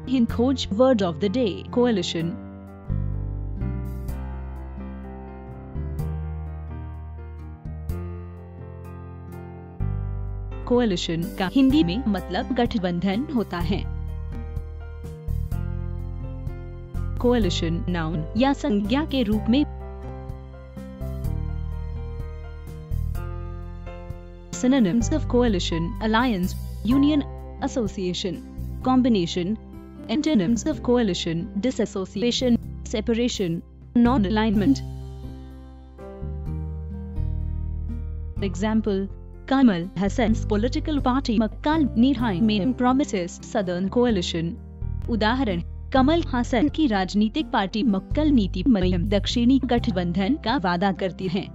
HinKhoj word of the day, coalition. Coalition का हिंदी में मतलब गठबंधन होता है। कोएलिशन नाउन या संज्ञा के रूप में synonyms of coalition: alliance, union, association, combination. Antonyms of coalition: disassociation, separation, non-alignment. Example: Kamal Hassan's political party Makkal Nihai Main promises Southern coalition. उदाहरण: कमल हासन की राजनीतिक पार्टी मक्कल नीति मयम दक्षिणी गठबंधन का वादा करती है।